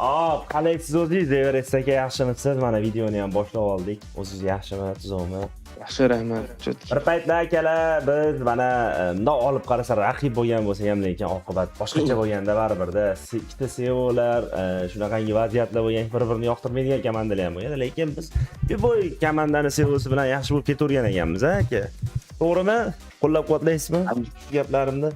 Hop, qalay siz o'zingiz Everest aka yaxshimisiz? Mana videoni ham boshlab oldik. O'zingiz yaxshimi, tuzukmi? Yaxshi, rahmat. Bir paytlar akalar biz mana bundoq olib qarasa raqib bo'lgan bo'lsa ham lekin oqibat boshqacha bo'lganda baribirda ikkita seolar, shunaqangi vaziyatlar bo'lgan, bir-birini yoqtirmaydigan komandalar ham bo'lgan, lekin biz bu komandani seosi bilan yaxshi bo'lib ketavergan ekanmiz, aka. To'g'rimi? Qo'llab-quvvatlaysizmi gaplarimni?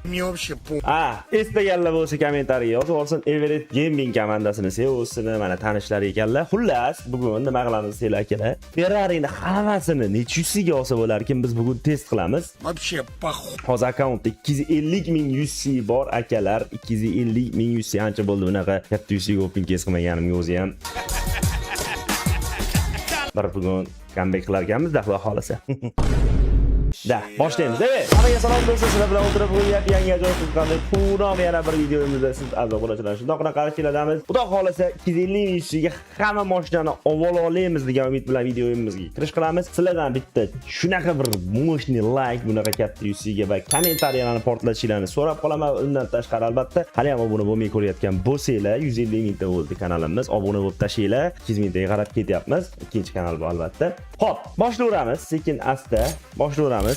Eslaganlar bo'lsa kommentariya yozib olsin. Everest Gaming komandasini SEOsini mana tanishlari ekanlar. Xullas, bugun nima qilamiz sizlar akalar? Ferrari'ni hammasini nechisiga olsa bo'lar ekan, biz bugun test qilamiz. Вообще похуй. Hozir akkauntda 250 ming UC bor akalar. 250 ming UC ancha bo'ldi bunaqa katta UC ga open case qilmaganimga o'zi ham. Bir bugun comeback qilar ekanmiz-da, xudo xolasa. Da, boshlaymiz. Hammaga salom do'stlar, sizlar bilan o'tirib qo'yib yangi ajoyib qilganlik punom yana bir videomizda siz a'zo bo'lishlar. Shundoq qarashinglarimiz. Xudo xolasa 250 mingga hamma mashinani avval olamiz degan umid bilan videomizga kirish qilamiz. Sizlardan bitta shunaqa bir mo'shni like, bunaqa katta UC'ga va kommentariyalarni portlatishingizni so'rab qolaman. Undan tashqari albatta, hali ham obuna bo'lmay ko'rayotgan bo'lsanglar, 150 mingta bo'ldi kanalimiz. Obuna bo'lib tashinglar. 200 mingtaga qarab ketyapmiz. Ikkinchi kanal bu albatta. Xo'p, boshlayveramiz. Sekin asta boshlayveramiz.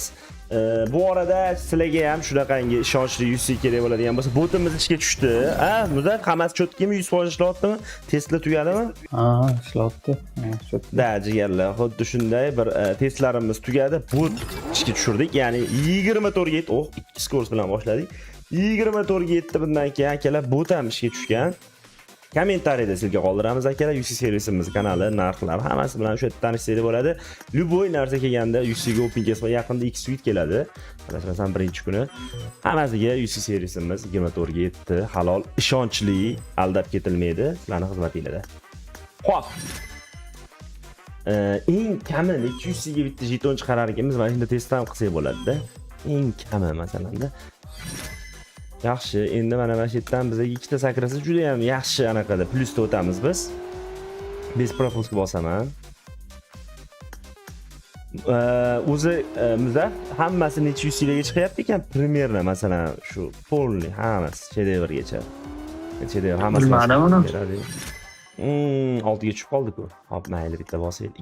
Bu arada sizlarga ham shunaqangi ishonchli UC kerak bo'ladigan bo'lsa, botimiz ichga tushdi. Muzar hammasi cho'tkimi 100% ishlayaptimi? Testlar tugadimi? Ishlayapti. Da, jigarlar, xuddi shunday bir testlarimiz tugadi. Bot ichga tushirdik. Ya'ni 24 ga yetdi. 2 skors bilan boshladik. 24 ga yetdi bundan keyin akalar bot ham ishga tushgan. Kommentariyada sizga qoldiramiz akalar. UC servisimiz kanali, narxlar hammasi bilan o'sha yerda tanishsangiz bo'ladi. Любой narsa kelganda UC ga open case va yaqinda X suite keladi. Masalan, birinchi kuni hammasiga UC servisimiz 24 ga yetdi. Halol, ishonchli, aldab ketilmaydi. Sizlarning xizmatingizda. Xo'p. Eng kami 200 ga bitta jeton chiqarar ekanmiz. Mana shunda test ham qilsak bo'ladi-da. Eng kami masalanda yaxshi, endi mana shu yerdan bizga ikkita sakrasa juda ham yaxshi anaqada plyusda o'tamiz biz. Bez propusк bosaman. O'zi bizlar hammasi necha UC'larga chiqyapti ekan, примерно masalan shu polni hammasi shedevrgacha. Shedevr hammasi. Bilmadim uni. 6 ga tushib qoldi-ku. Hop, mayli bitta bosaylik.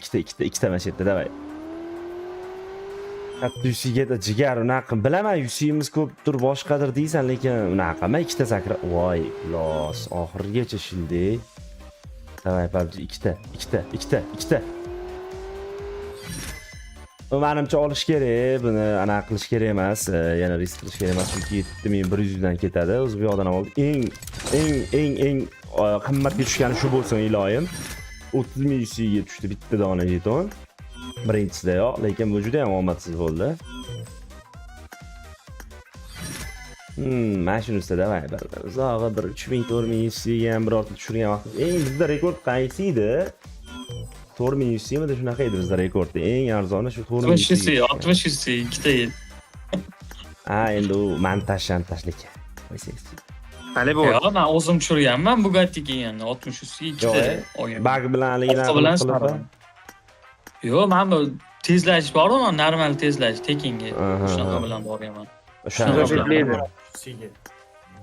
Ikkita mana shu yerda davay. Katta UC'ga da jigar unaqa bilaman, UC'imiz ko'pdir, boshqadir deysan, lekin unaqa men ikkita sakra. Voy, los, oxirigacha shunday. Davay, PUBG ikkita. Menimcha olish kerak, buni anaqa qilish kerak emas, yana risk qilish kerak emas, chunki 7100 dan ketadi. O'zi bu yoqdan oldi. Eng qimmatga tushgani shu bo'lsin iloyim. 30 ming UC'ga tushdi bitta dona jeton. Birinchisida yo'q, lekin bu juda ham omadsiz bo'ldi. Mana shunisi davay bir. Uzog'i bir 3000 4000 UC'ga ham birorta tushirgan vaqt. Eng bizda rekord qaysi edi? 4000 UC'mi shunaqa edi bizda rekordda. Eng arzoni shu 4000 UC. 60 UC ikkita edi. Endi u montaj-shantajlik. Qo'ysangiz. Hali bu. Yo'q, men o'zim tushirganman Bugatti'ga endi 60 UC ikkita olgan. Bug bilan Yo'q, men bu tezlash bor-ku, normal tezlash tekinga. Shunaqa bilan borganman.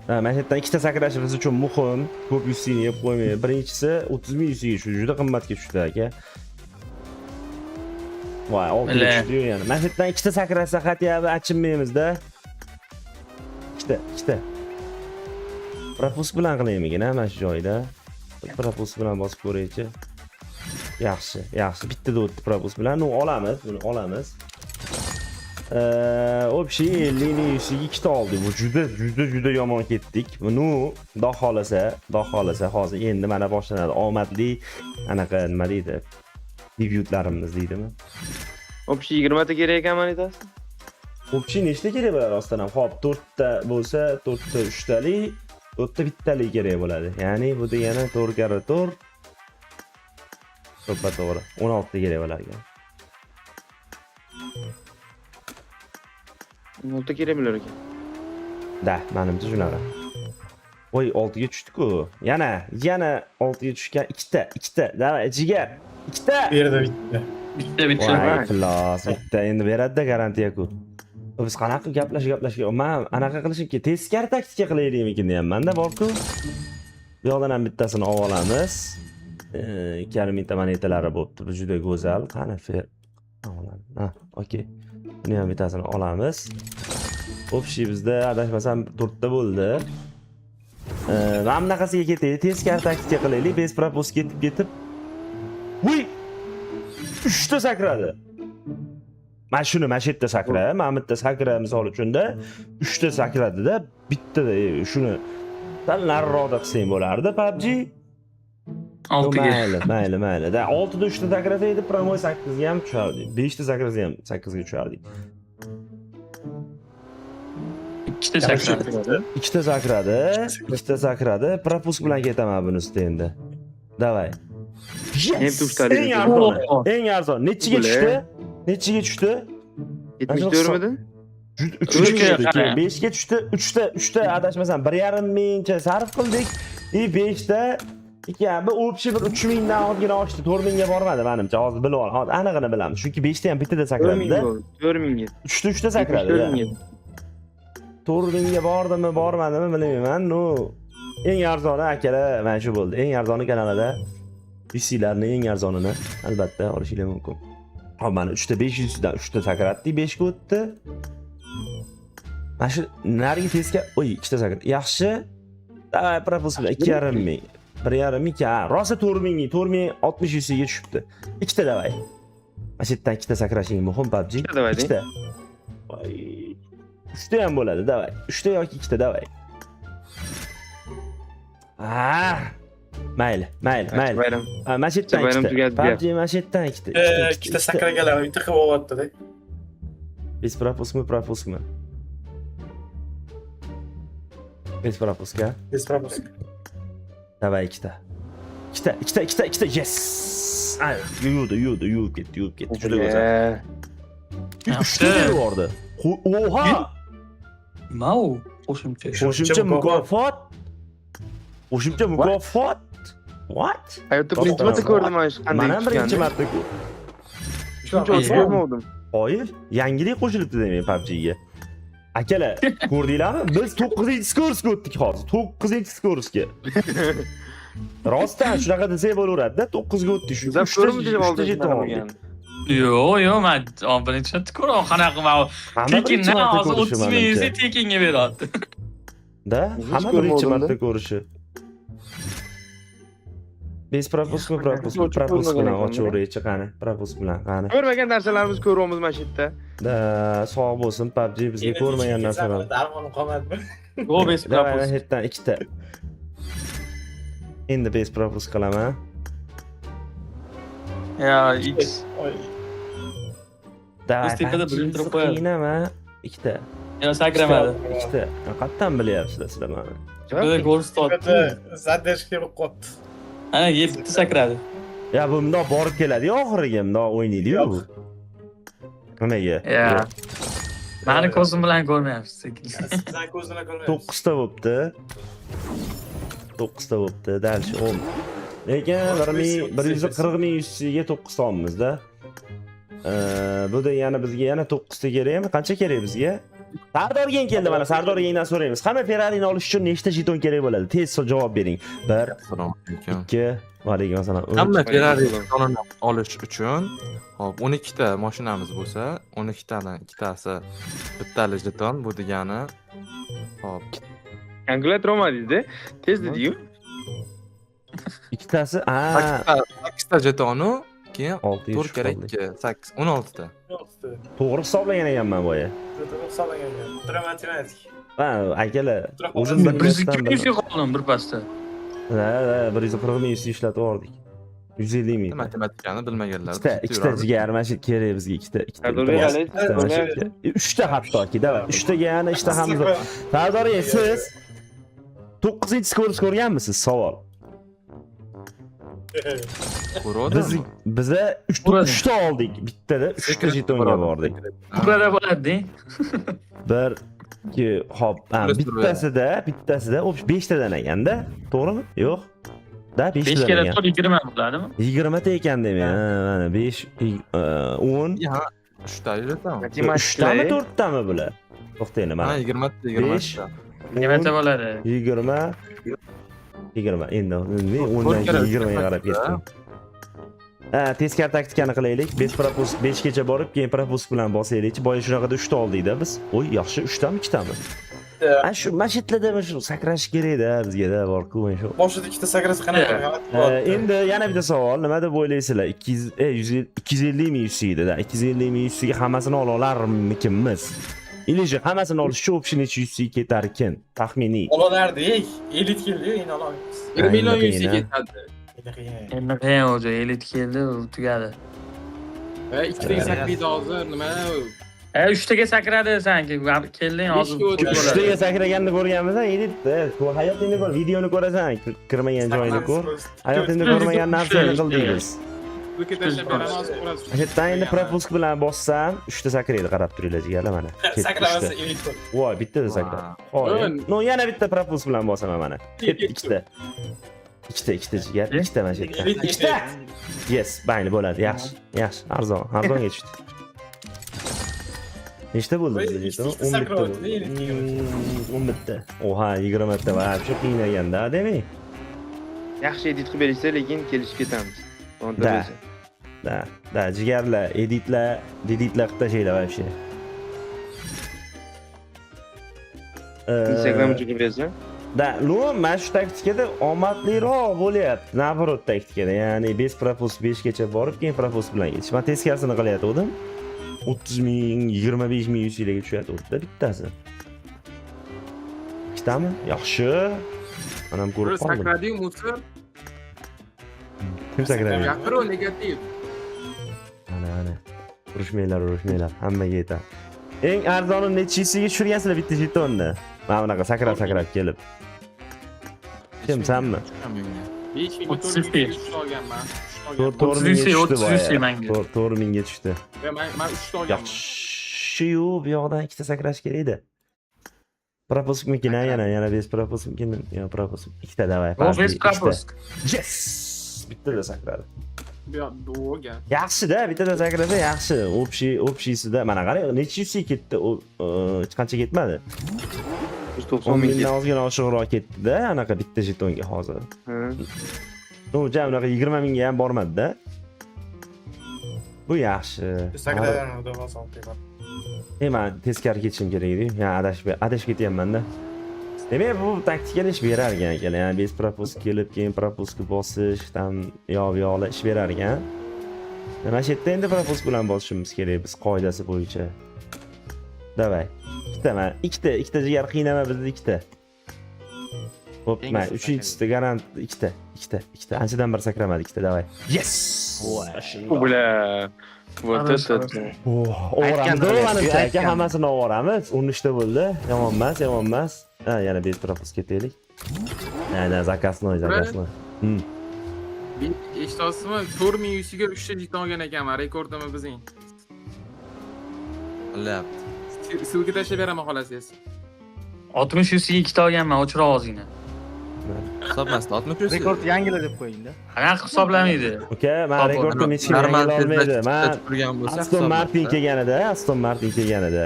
Mana shu yerdan ikkita sakrashimiz uchun muhim. Ko'p UC'ni yeb qo'ymay. Birinchisi 30 ming UC'ga tushdi, juda qimmatga tushdi aka. Voy, 6 ga tushdi yana. Mana shu yerdan ikkita sakrasa xatiyab achinmaymiz-da. Ikkita. Propusк bilan qilaymikin, mana shu joyda. Propusк bilan bosib ko'raychi. Yaxshi. Bittada o'tdi propusк bilan. Buni olamiz. Общий 50 ming UC'ga ikkita oldik. Bu juda yomon ketdik. Buni xudo xolasa hozir endi mana boshlanadi. Omadli anaqa nima deydi? Debyutlarimiz deydimi? Общий 20 ta kerak ekan monetasi. Общий nechta kerak bo'ladi rostdan ham? Xo'p, 4 ta bo'lsa, 4 ta 3 talik, 4 ta bittalik kerak bo'ladi. Ya'ni bu degani 4x4 to'g'ri 16 ta kerak bo'lar ekan. 16 ta kerak bo'lar ekan. Da, menimcha shunaqa. Voy, 6 ga tushdi-ku. Yana 6 ga tushgan ikkita. Davay, jigar. Ikkita. Bu yerda bitta. Voy, class. Bitta endi beradi-da garantiya-ku. Biz qanaqa gaplashib men anaqa qilishimki teskari taktika qilaylikmikin deyapman-da, borku. Bu yoqdan ham bittasini olib olamiz. 2,5 mingta monetalari bo'pti. Bu juda go'zal. Qani fer. Ha, okey. Buni ham bittasini olamiz. Общий bizda adashmasam 4 ta bo'ldi. Mana bunaqasiga ketaylik. Teskari taktika qilaylik. Base propose ketib. Uy! 3 ta sakradi. Mana shuni mana shu yerda sakradi. Mana bu yerda sakradi misol uchunda 3 ta sakradida, bittada shuni sal nariroqda qilsang bo'lardi PUBG. 6 ga. Mayli. Da 6 da 3 ta sakrasa edi, promoy 8 ga ham tushardik. 5 ta sakrasa ham 8 ga tushardik. 2 ta sakradi. 2 ta sakradi. Propus bilan ketaman buni ustiga endi. Davay. Eng arzon. Nechiga tushdi? 74 midi? 3 ga 5 ga tushdi. 3 ta adashmasam 1,5 mingcha sarf qildik. 5 ta bu o'pshi bir 3 mingdan ortgina oshdi. 4 mingga bormadi menimcha. Hozir bilib ol. Hozir anig'ini bilamiz. Chunki 5 ta ham bittada sakradida. 4 mingga. 3 ta sakradi. 4 mingga bordimi, bormadimi bilmayman. No. Eng arzoni akalar mana shu bo'ldi. Eng arzoni kanalida PC'larni eng arzonini albatta olishingiz mumkin. Hop, mana 3 ta 500 dan 3 ta sakratdik, 5 ga o'tdi. Mana shu nariga tezga, 2 ta sakrat. Yaxshi. Davay, propus bilan 2,5 ming. 1,5 ming, rosa 4 ming 60 ga tushibdi. 2 ta davay. Mana shu yerdan 2 ta sakrashing muhim PUBG. 2 ta davay. 2 ta. Voy. 3 ta ham bo'ladi, davay. 3 ta yoki 2 ta davay. Mayli. Bayram. Mana shu yerdan Bayram 2 ta. tugadi. PUBG mana shu yerdan 2 ta. 2 ta sakragalar, bitta qilib olyapti-da. Без пропускmi? Без пропуска. Без пропуск. Давай 2 ta. 2 ta. Yes. Ay, yuvib ketdi. Juda go'zal. 3 ta berdi. Oha! Nima u? Qo'shimcha. Qo'shimcha mukofot. What? Hayotda birinchi marta ko'rdim mana shu qanday. Mana birinchi marta ko'rdim. Shuncha ko'rmadim. Oyil, yangilik qo'shilibdi demak PUBG ga. Akalar, ko'rdinglarmi? Biz 9-skorsga o'tdik hozir. 9-skorsga. Rostdan shunaqa desak bo'laveradi-da, 9 ga o'tdik. Shu Zap ko'rmidi oldin jetib oldik. Yo'q, men birinchi marta ko'raman qanaqa mana tekindan hozir 30 ming tekinga beryapti. Da, hamma birinchi marta ko'rishi. Biz propus bilan ochaveraychi qani. Propus bilan qani. Ko'rmagan narsalarimizni ko'ryapmiz mana shu yerda. Da, sog' bo'lsin PUBG bizga ko'rmagan narsalar. Darmonim qolmadimi? Yo'q, bez Davay, propus. hetdan 2 ta. Endi bez propus qilaman. Ya, X. Oy. Davay. Biz tepada bilintirib qo'yadi. Qiynama. 2 ta. Ya, sakramadi. 2 ta. Qayerdan bilyapsizlar sizlar meni? Böyle ko'rsatdi. Zadeshga bo'lib qoldi. Ana 7 ta sakradi. Ya bu bundoq borib keladi-yu oxiriga, bundoq o'ynaydi-yu. Nimaga? Ya. Meni ko'zim bilan ko'rmayapsiz. Sizdan ko'z bilan ko'rmayapsiz. 9 ta bo'pti. 9 ta bo'pti. Dalchi 10. Lekin 140 ming USDga 9 ta olmamizda. Bu da yana bizga yana 9 ta kerakmi? Qancha kerak bizga? Sardorgen keldi mana. Sardorgendan so'raymiz. Hamma Ferrari'ni olish uchun nechta jeton kerak bo'ladi? Tez javob bering. 1 2 va alaykum assalom. Hamma Ferrari jetonini olish uchun hop 12 ta mashinamiz bo'lsa, 12 tadan ikkitasi bittalik jeton, bu degani hop Kalkulator olmadingiz-da? Tez dedi-yu. ikkitasi, 8 ta jetonu, keyin 6 4 kerak 8 16 ta. To'g'ri hisoblagan ekanman boya. To'g'ri matematik. Ha, akalar, o'zim Bir qoldim bir pasda. Ha, 140 ming ishlatib yubordik. 150 ming. Matematikani bilmaganlar. Ikkita jigar mana shu kerak bizga ikkita. 3 ta hattoki, davay. 3 taga yana ishtahamiz. Sardor, siz 9-skor ko'rganmisiz? Savol. Ko'rdim. Biza 3 ta oldik. Bittada 3 ta jetonga bordik. Burada bo'ladi. 1 2 hop, bittasida 5 tadan ekanda, to'g'rimi? Yo'q. Da 5 5 tadan kere ekan. 20 bo'ladimi? 20 ta ekan demak. Mana 5 10 Ya, 3 ta jeton. 3 tami 4 tami bular? To'xtayni Ha, mana. 20 ta 20 ta. 20 ta bo'ladi. 20 20 endi o'ndan keyin 20 ga qarab ketdim. Teskari taktikani qilaylik. 5 propust 5 gacha borib, keyin propust bilan bosaylikchi. Boya shunaqada 3 ta oldik-da biz. O'y, yaxshi, 3 tami, 2 tami? Shu mashitlarda shu sakrash kerak-da bizga-da bor-ku shu. Boshida ikkita sakrasa qanaqa g'alati. Endi yana bitta savol, nima deb o'ylaysizlar? 250 ming yusida, 250 ming yusiga hammasini ola olarmikinmiz? Iliji hammasini olish shu option necha yusiga ketar ekan? Taxminiy. Olalardik. Elit keldi-yu, endi olamiz. 1 million yusiga ketadi. Endi qiyin o'zi elit keldi, tugadi. 2 taga sakraydi hozir, nima? 3 taga sakradi sanki, kelding hozir. 3 taga sakraganini ko'rganmisan, editda. Hayotingni ko'r, videoni ko'rasan, kirmagan joyini ko'r. Hayotingda ko'rmagan narsani qildik biz. Bu ketashni beramiz, qo'rasiz. Hatto endi propusk bilan bossam 3 ta sakraydi, qarab turinglar jigarlar mana. Sakramasa elit bo'l. Voy, bittada sakradi. Ho'p. No, yana bitta propusk bilan bosaman mana. Ikkita. Ikkita jigar, ikkita mana shu yerda. Ikkita. Yes, bayni bo'ladi. Yaxshi. Yaxshi, arzonga tushdi. Nechta bo'ldi bizda? 10 bitta bo'ldi. 10 bitta. Oha, 20 bitta va shu qiynaganda, demak. Yaxshi edit qilib berishsa, lekin kelishib ketamiz. Da, jigarlar, editlar qilib tashlaylar вообще. Instagram uchun bersa? Da, mana shu taktikada omadliroq bo'lyapti. Navrot taktikada, ya'ni 5 propust 5 gacha borib, keyin propust bilan ketish. Men teskarisini qilyaptim. 30 ming, 25 ming yusilarga tushayotdi bittasi. Ikkitami? Yaxshi. Mana ham ko'rib qoldim. Sakradiyu musor. Kim sakradi? Gapiro negativ. Ana. Urushmanglar, hammaga yetadi. Eng arzoni nechisiga tushirgansizlar bitta jetonni? Mana bunaqa sakrab kelib. Kim, sanmi? 5 ming 4 ming olganman. 4 mingga tushdi manga. 4 mingga tushdi. Men 3 ta olganman. Yaxshi-yu, bu yoqdan ikkita sakrash kerak edi. Propuskmikin yana 5 propuskmikin. Yo, proposk. Ikkita davay. 5 propusk. Yes! Bittada sakradi. Bu olgan. Yaxshi-da, bittada sakrasa yaxshi. Общийsida mana qarang, necha yusiga ketdi, hech qancha ketmadi. 190 ming. Mingdan ozgina oshiqroq ketdi-da, anaqa bitta jetonga hozir. No, jam unaqa 20 mingga ham bormadi-da. Bu yaxshi. Sakradan o'rdasan deyman. Men teskari ketishim kerak edi. Yani adashib ketyapman-da. Demak, bu taktikani ish berar ekan, ya'ni 5 propusk kelib, keyin propuskni bosish, tam yo'q-yo'qlar ish berar ekan. Mana shu yerda endi propusk bilan bosishimiz kerak biz qoidasi bo'yicha. Davay. Ikkita jigar qiynama bizni ikkita. Hop, men 3-inchisida garant ikkita. Anchadan bir sakramadik ikkita, davay. Yes! Bula. Вот это. O'g'ramiz, menimcha aka, hammasini olamiz. 13 ta bo'ldi. Yomon emas. Yana 5 propusk ketaylik. Zakasnoy. Eshitosizmi? 4 ming yusiga 3 ta jeton olgan ekanman, rekordimi bizning. Bilyapti. Silga tashlab beraman xolasangiz. 60 yusiga 2 ta olganman, o'chira ozgina. Hisobmasdi, 60 yusiga. Rekord yangila deb qo'ying-da. Qanaqa hisoblamaydi? Uka, men rekordni hech kim yangilolmaydi. Men turgan bo'lsa, Aston Martin kelganida,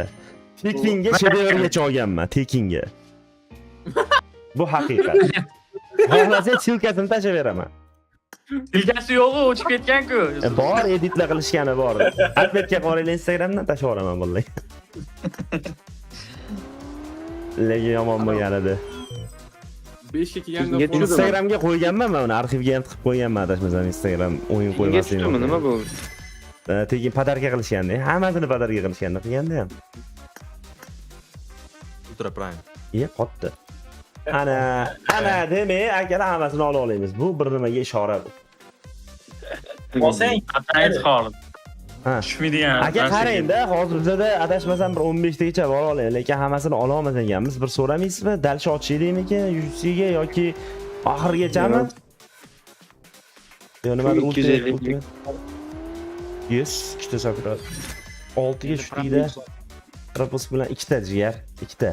Tekinga shedevrgacha olganman, Tekinga. Bu haqiqat. Xohlasa silkasini tashlab beraman. Silkasi yo'q-ku, o'chib ketgan-ku. Bor, editlar qilishgani bor. Albatta qoranglar Instagramdan tashlab yuboraman vallahi. Lekin yomon bo'lgan edi. 5 ga kelganda Instagramga qo'yganman men uni, arxivga ham tiqib qo'yganman, adashmasam Instagram o'yin qo'ymasdim. Nima bu? Tekin podarka qilishganda, hammasini podarka qilishganda qilganda ham. Ultra Prime. Qotdi. Ana demak, akalar hammasini ola olamiz. Bu bir nimaga ishora bu. Olsang, Qat'iy xolim. Ha. Tushmaydigan. Aka qarang-da, hozir bizda adashmasam bir 15 tagacha bor olaylik, lekin hammasini ola olmas ekanmiz. Bir so'ramaysizmi? Dalcha ochishlikmikan, yusiga yoki oxirgachami? Yo, nimadir 250. Yes, ikkita sakrad. 6 ga tushdikda. Propusk bilan ikkita jigar, ikkita.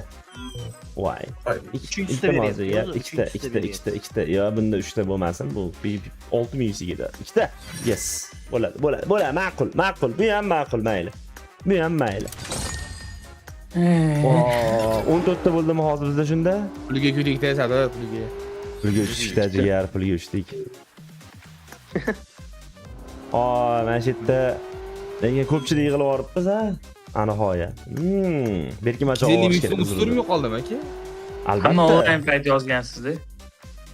Voy. Ikkita. Yo, bunda 3 ta bo'lmasin, bu 6100 ga. Ikkita. Yes. Bo'ladi. Ma'qul. Bu ham ma'qul, mayli. 14 ta bo'ldimi hozir bizda shunda? Puliga kulik tasadi, puliga. Pulga uchishda jigar, pulga uchdik. Mana shu yerda lekin ko'pchilik yig'ilib oribmiz ha. Ana hoya. Berki macha Sening usturim yo'qoldimi aka? Albatta. Hamma onlayn payt yozgansiz-da.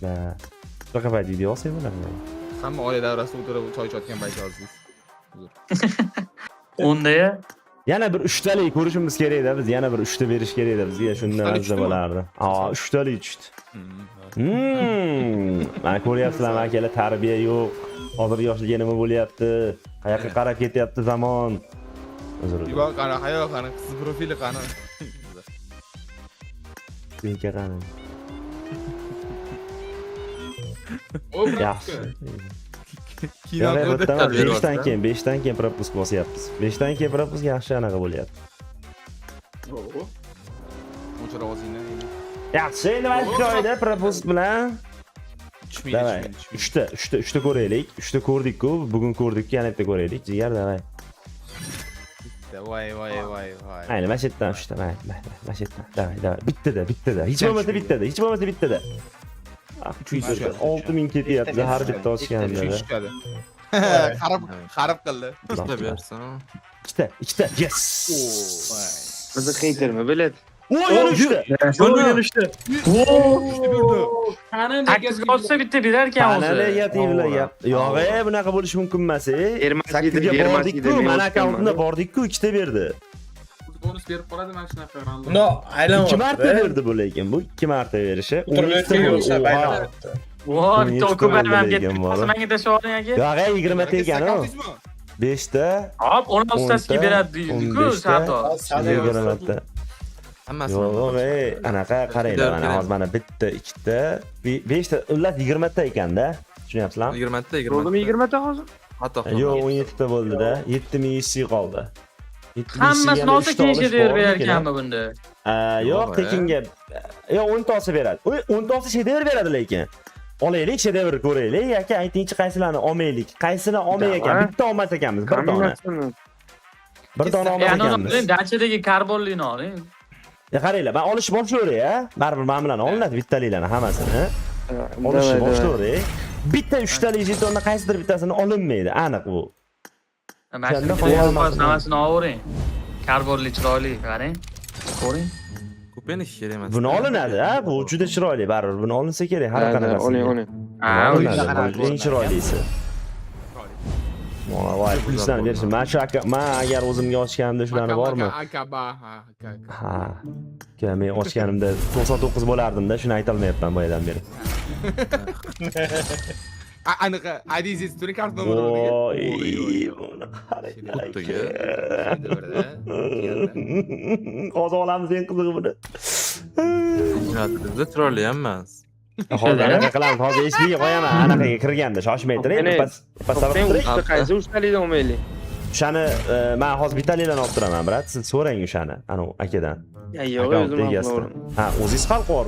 Ha. Shunaqa payt video olsang bo'ladimi? Hamma oila davrasida o'tirib choy ichayotgan payt yozdingiz. Unda-ya Yana bir 3 talik ko'rishimiz kerak-da, biz yana bir 3 ta berish kerak-da bizga, shunda mazza bo'lardi. 3 talik tushdi. Mana ko'ryapsizlarmi akalar, tarbiya yo'q. Hozir yoshlarga nima bo'lyapti? Qayoqqa qarab ketyapti zamon? Ibo qani, hayo qani, qiz profili qani. Menga qani. O, Yaxshi. Kino ko'rdi. 5 dan keyin propisk bosyapmiz. 5 dan keyin propisk yaxshi anaqa bo'lyapti. O'chira ovozingni. Yaxshi, endi mana shu joyda propisk bilan davay. 3 ta ko'raylik. 3 ta ko'rdik-ku, bugun ko'rdik-ku, yana bitta ko'raylik. Jigar davay. Voy. Ayni mana shu yerdan 3 ta, mana shu yerdan. Davay. Bittada. Hech bo'lmasa bittada. 6000 ketyapti har bitta ochganida. Qarab qildi. Ikkita bersin. Ikkita. Yes. Bizi xeytermi bilet? Yana 3 ta. Taksga olsa bitta berar ekan o'zi. Negativlarga. Yo'q, bunaqa bo'lishi mumkin emas. Bermasligida, 8ga bordik-ku, mana akkauntda bordik-ku, 2 ta berdi. Bonus berib qoladi mana shunaqa random. No, aylanib. 2 marta berdi bu lekin. Bu 2 marta berishi. Voy, bitta ko'payman ketdi. Menga tashlab oling aka. Yo'q, 20 ta ekan-ku. 5 ta. Hop, 16tasiga beradi deydi-ku, Sato. 20 ta. Hammasi. Yo'q, anaqa qaranglar, mana hozir mana bitta, 2 ta, 5 ta, ular 20 ta ekanda. Tushunyapsizlarmi? 20 ta, 20 Bo'ldimi 20 ta hozir? Hatto. Yo'q, 17 ta bo'ldi-da. 7100 qoldi. Hammasini olsa keyin shedevr berar ekanmi bunda? Yo'q, tekinga. Yo'q, 10 ta olsa beradi. 10 ta olsa shedevr beradi lekin. Olaylik, shedevr ko'raylik. Aka, aytingchi qaysilarni olmaylik? Qaysini olmay ekan? Bitta olmas ekanmiz, bir dona. Bir dona olmas ekanmiz. Dachadagi karbonlikni oling. Qaranglar, men olish boshlayver-a. Baribir men bilan olinadi bittaliklarni hammasini. Olish boshlayver. Bitta 3 talik jetonni qaysidir bittasini olinmaydi, aniq bu. Mana hammasini olavering. Karbonli chiroyli, qarang. Ko'ring. Kupeni kerak emas. Buni olinadi, ha? Bu juda chiroyli, baribir buni olinsa kerak, har qanaqasi. Oling. Olinadi, eng chiroylisi. Voy, pullarni berishim. Men agar o'zimga ochganimda shularni bormi? Ha. Men ochganimda 99 bo'lardim-da, shuni ayta olmayapman boyadan beri. Aniqa, IDZ turing kartani Voy, Xuddiga. hozir olamiz eng qizig'i buni. Bizda chiroyli ham emas. Hozir anaqa qilamiz, hozir esliga qo'yaman, anaqaga kirganda shoshmay turing. Ikkita qaysi ustalikdan olmaylik? O'shani men hozir bittaliklarni olib turaman, brat. Siz so'rang o'shani, ana akadan. Yo'q, o'zim ham. Ha, o'zingiz hal qor.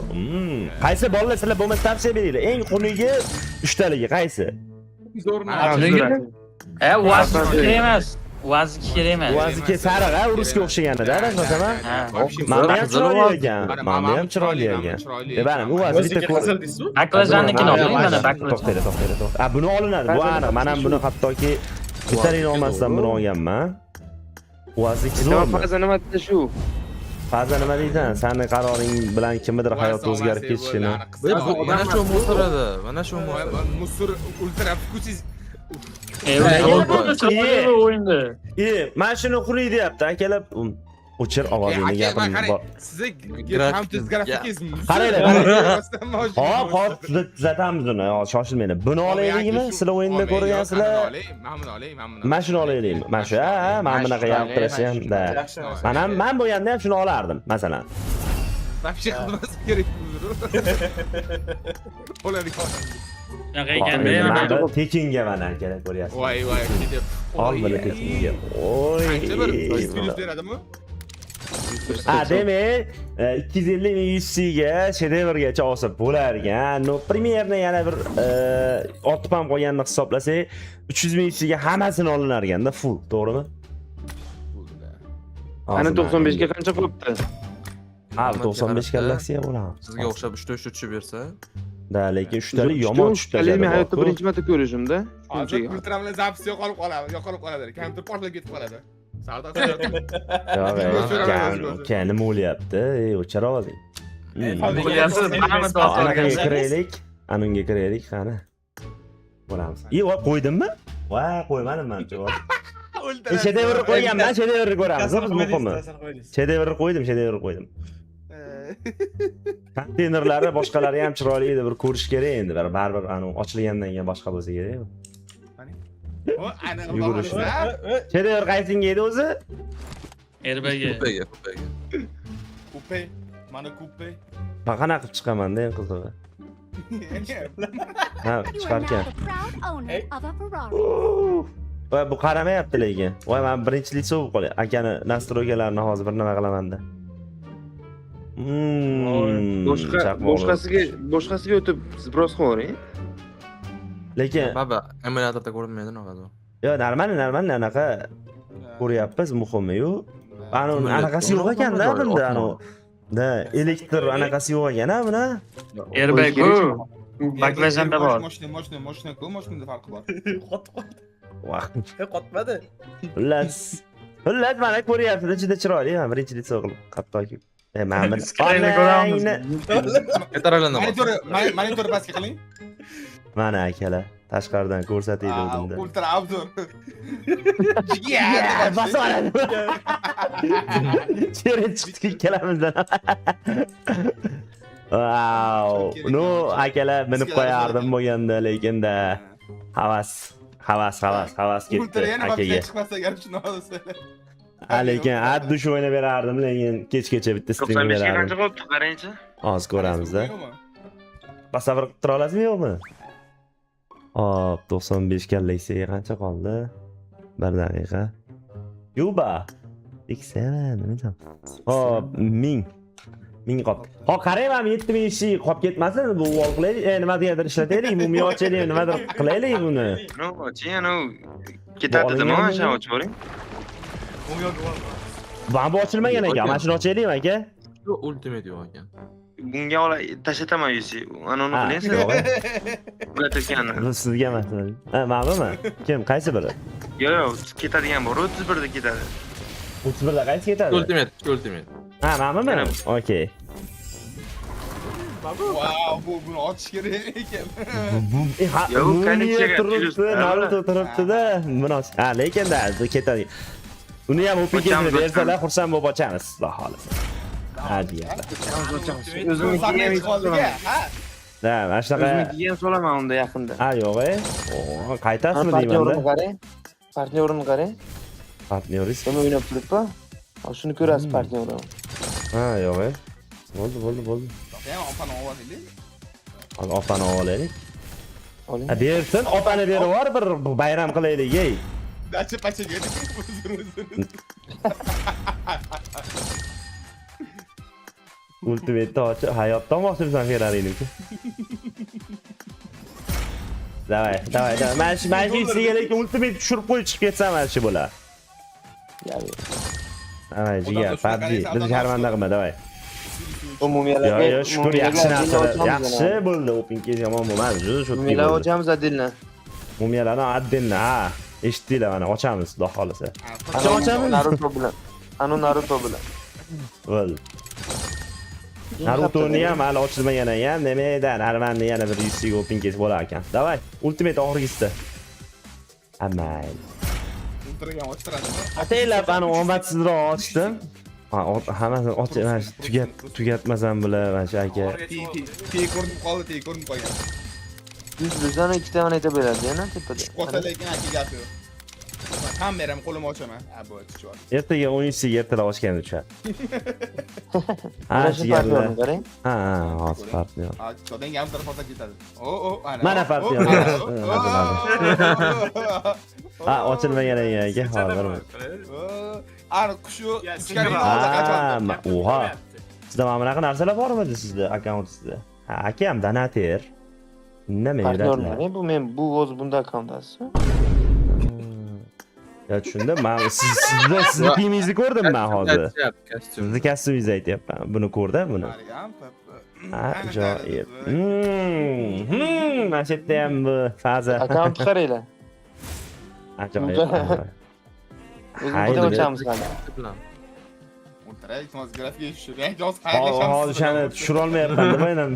Qaysi bolalar sizlar bo'lmasa tavsiya beringlar. Eng xunigi 3 taligi qaysi? Vazni kerak emas. Vazni kerak emas. Vazniki sariq, ha, urusga o'xshaganida, adashmasam. Mana ham chiroyli ekan. Mana ham chiroyli ekan. Mana bu vazni bitta ko'rib. Baklajannikini oling, mana baklajan. To'xtaydi. Buni olinadi, bu aniq. Men ham buni hattoki bittalikni olmasdan buni olganman. Vazniki zo'rmi? Faza nima dedi shu? Faza nima deysan? Sani qaroring bilan kimnidir hayoti o'zgarib ketishini. Mana shu musirada, mana shu Musur ultra vkusiz. O'yinda. Men shuni quray deyapti, akalar. O'chir ovozingni gapiring. Sizga grafik grafikizm. Qaranglar. Hop, tuzatamiz uni. Shoshilmanglar. Buni olaylikmi? Sizlar o'yinda ko'rgansizlar. Men shuni olaylikmi? Men shu, men bunaqa yaptirishim da. Men bo'lganda ham shuni olardim, masalan. Grafik qilmas kerak. Oladi. Tekinga mana kerak ko'ryapsiz. Voy, ketib. Ol buni tekinga. Oy. Qancha beradimi? Demak, 250 USC ga shedevrgacha olsa bo'lar ekan. No, примерно yana bir ortib ham qo'yganini hisoblasak, 300 ming USC ga hammasini olinar ekanda, full, to'g'rimi? Ana 95 ga qancha qolibdi? Ha, 95 gallaksiya bo'ladi. Sizga o'xshab 3 tushib bersa, Da, lekin uchtalik yomon tushdi. Men hayotda birinchi marta ko'rishimda. Hozir Shunchaki. ultra bilan zapis yo'qolib qoladi. Kompyuter portlab ketib qoladi. Savdo Yo'q, nima bo'lyapti? O'chira oling. Bo'lyapsiz, mana Anaqa kiraylik. Anunga kiraylik, qani. Bo'lamiz. Voy, qo'ydimmi? Voy, qo'ymadim mencha. Shedevrni qo'yganman, shedevrni ko'ramiz. Biz muhimi. Shedevrni qo'ydim. Konteynerlari boshqalari ham chiroyli edi, bir ko'rish kerak endi. Baribir ochilgandan keyin boshqa bo'lsa kerak. Yugurishda. Shedevr qaysinga edi o'zi? Erbaga. Kupe. Mana kupe. Qanaqa qilib chiqaman-da, eng qizig'i. Ha, chiqarkan. Voy, bu qaramayapti lekin. Voy, men birinchi litso bo'lib qolay. Akani nastroykalarini hozir bir nima qilaman-da. Boshqasiga o'tib zbros qilavering. Lekin Baba, emulyatorda ko'rinmaydi naqadi. yo, normal anaqa ko'ryapmiz, muhimi-yu. Anaqasi yo'q ekanda bunda, da, elektr anaqasi yo'q ekan-a buni. Erbaga. Baklajanda bor. Mashina-ku, mashinada farqi bor. Qotmadi. Xullas, mana ko'ryapsiz, juda chiroyli, men birinchi litso qilib hattoki. Men Skrayni ko'ramiz. Ko'tariladi. Monitor pastga qiling. Mana akalar, tashqaridan ko'rsataydi o'zimda. Ultra obzor. Basoradi. Chere chiqdik ikkalamizdan. Wow. No, akalar minib qo'yardim bo'lganda, lekin-da havas ketdi akaga. Chiqmasa gar shuni olsa. Lekin dush o'ynab berardim, lekin kechgacha bitta stream 95 ga qancha berardim. qolibdi qarangchi. Hozir ko'ramiz-da. Tasavvur qilib tura olasizmi, yo'qmi? Hop, 95 kallaksiga qancha qoldi? 1 daqiqa. Yuba. 87, nima deyapsan? Hop, 1000 qoldi. Hop, qarayman 7000 qolib ketmasin, bu wall qilaylik, nima degadir ishlataylik, mumyo ochaylik, nimadir qilaylik buni. No, yana ketadimi, o'sha ochib boring. Bu ochilmagan ekan, mana shuni ochaylikmi aka? Shu ultimate yo'q ekan. Bunga tashlataman yusi. Ana uni qilaysiz. Ulatganini. Bu sizga emas. Ma'lummi? Kim, qaysi biri? Yo'q, ketadigan bor, 31 da ketadi. 31 da qaysi ketadi? Ultimate. Ha, ma'lummi? Okey. Wow, buni ochish kerak ekan. Yo'q, kolleksiyaga turibdi, Naruto turibdi-da. Buni ha, lekin-da ketadi. Uni ham o'piga bersalar, xursand bo'lib ochamiz, xudo xolisa. Hadi. O'zimnikiga Da, mana shunaqa. O'zimnikiga ham solaman unda yaqinda. Ha, yo'q-e. O, qaytasizmi deyman-da. Partnyorini qarang. Partnyoringiz? Nima o'ynab turibdi? Hozir shuni ko'rasiz partnyorini. Ha, yo'q-e. Bo'ldi. Yana opani olaylik. Hozir opani olaylik. Oling. Ha, bersin, opani berib yubor, bir bayram qilaylik, ey. Dacha-pachaga. Ultimate ochib, hayotdan moqchimisan Ferrari'niki. Davay. Mana shu isiga lekin ultimate tushirib qo'yib chiqib ketsam mana shu bo'lar. Davay, jigar, PUBG. Bizni sharmanda qilma, davay. Umumiyalarga. Yo'q, shukr, yaxshi narsalar. Yaxshi bo'ldi, open case yomon bo'lmadi. Juda shotli Umumiyalar bo'ldi. ochamiz adilni. Mumiyalarni addinni, ha. Eshitdinglar, mana ochamiz, xudo xolisa. Ochamiz. Naruto bilan. Naruto bilan. Bo'ldi. Naruto'ni ham hali ochilmagan ekan, demakdan Armanni yana bir 100 ga open case bo'lar ekan. Davay, ultimate oxirgisida. Amay. Ultraga ochtiradimi? Ataylab ani omadsizroq ochdim. Hammasini ochaman, tugatmasam bular mana shu aka. Ko'rinib qolgan. 100 bizdan ikkitani aytib beradi, yana tepada. Qolsa lekin aka gapi yo'q. Hamma qo'lim ochaman. Ha, bu chiqadi. Ertaga 13 ga ertalab ochganda tushadi. Ha, Mana shu jigarlar. partnyorni qarang. Ha, hozir partnyor. Ha, cho'dan ham tarafdan ketadi. Ana. Mana partnyor. Ha, ochilmagan ekan aka, hozir. Ana qushu ichkariga oldi qachon. Oha. Sizda mana bunaqa narsalar bormidi sizda akkauntingizda? Ha, aka ham donater. Nima Partnyorni yuradilar? qarang, bu men bu o'z bunda akkauntasi. Ya tushundim. Men sizni kiyimingizni ko'rdim men hozir. Kostyum. Sizni kostyumingizni aytyapman. Buni ko'rdim buni. Ajoyib. Mana shu yerda ham bu faza. Akkaunt qaranglar. Ajoyib. O'zimiz o'chamiz hali. bilan. O'ltiray, iltimos grafiga tushiring. Hozir xayrlashamiz. Hozir shuni tushira olmayapman nima ham.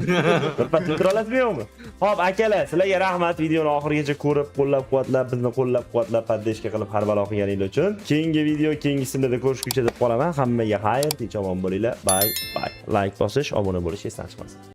Birpas tushira olasizmi? Xo'p, akalar, sizlarga rahmat videoni oxirigacha ko'rib, qo'llab-quvvatlab, bizni qo'llab-quvvatlab, paddeshka qilib har balo qilganingiz uchun. Keyingi video, keyingi simlarda ko'rishguncha deb qolaman. Hammaga xayr, tinch omon bo'linglar. Bye bye. Like bosish, obuna bo'lish esdan chiqmasin.